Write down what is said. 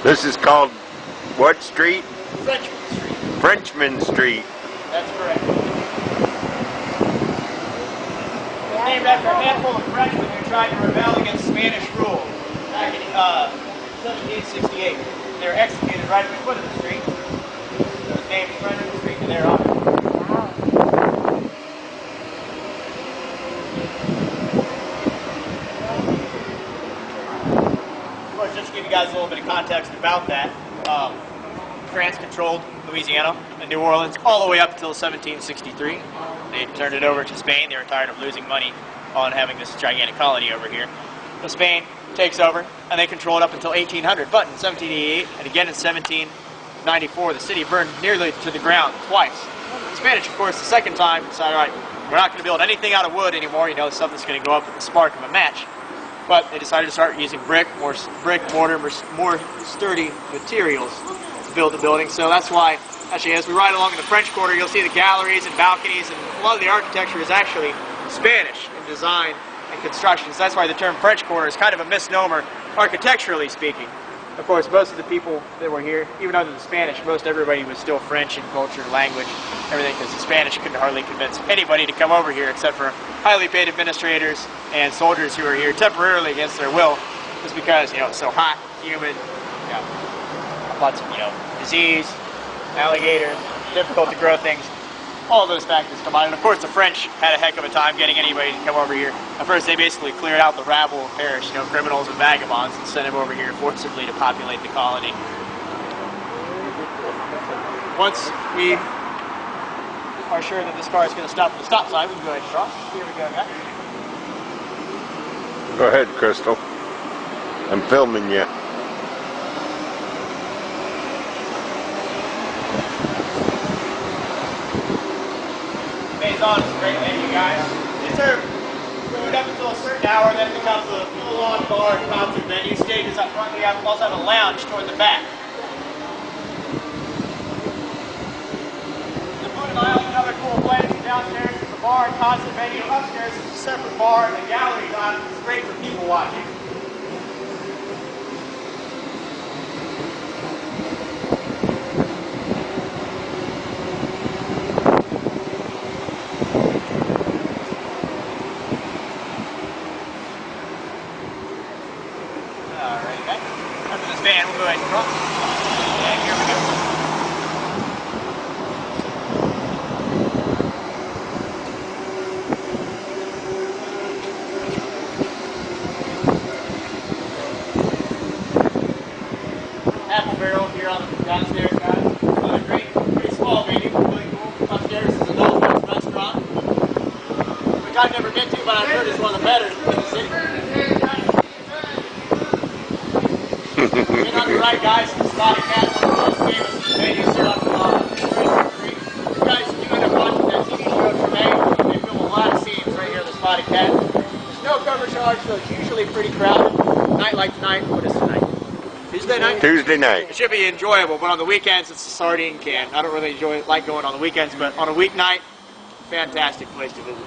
This is called what street? Frenchman Street. Frenchman Street. That's correct. It's named after a handful of Frenchmen who tried to rebel against Spanish rule back in 1768. They were executed right at the foot of the street. So it's named Frenchman Street to their honor. Just to give you guys a little bit of context about that, France controlled Louisiana and New Orleans all the way up until 1763. They turned it over to Spain. They were tired of losing money on having this gigantic colony over here. So Spain takes over, and they control it up until 1800. But in 1788 and again in 1794, the city burned nearly to the ground twice. The Spanish, of course, the second time decided, all right, we're not going to build anything out of wood anymore. You know, something's going to go up with the spark of a match. But they decided to start using brick, mortar, more sturdy materials to build the building. So that's why, actually, as we ride along in the French Quarter, you'll see the galleries and balconies, and a lot of the architecture is actually Spanish in design and construction. So that's why the term French Quarter is kind of a misnomer, architecturally speaking. Of course, most of the people that were here, even other than Spanish, most everybody was still French in culture, language, everything, because the Spanish couldn't hardly convince anybody to come over here except for highly paid administrators and soldiers who were here temporarily against their will, just because, you know, it's so hot, humid, you know, lots of, you know, disease, alligators, difficult to grow things. All those factors come on. And of course the French had a heck of a time getting anybody to come over here. At first they basically cleared out the rabble of Paris, you know, criminals and vagabonds, and sent them over here forcibly to populate the colony. Once we are sure that this car is going to stop at the stop sign, we can go ahead and cross. Here we go, guys. Go ahead, Crystal. I'm filming you. On is a great venue, guys. These are food up until a certain hour, then it becomes a full-on bar and concert venue. Stages up front. We also have a lounge toward the back. The food and aisle is another cool place. Downstairs is the bar and concert venue. Upstairs is a separate bar and a gallery lounge. It's great for people watching. Van, we'll go ahead and cross. And here we go. Apple Barrel here on the downstairs, guys. Great, pretty small venue, really cool. Upstairs is a Dolphin's restaurant, which I've never been to, but I've heard is one of the better in the city. And on the right, guys, the Spotted Cat, one of the most famous venues here on Frenchman Street. You guys do end up watching that TV show Tremaine. They film a lot of scenes right here at the Spotted Cat. There's no cover charge, so it's usually pretty crowded. Night like tonight, what is tonight? Tuesday night? Tuesday night. It should be enjoyable, but on the weekends, it's a sardine can. I don't really like going on the weekends, but on a weeknight, fantastic place to visit.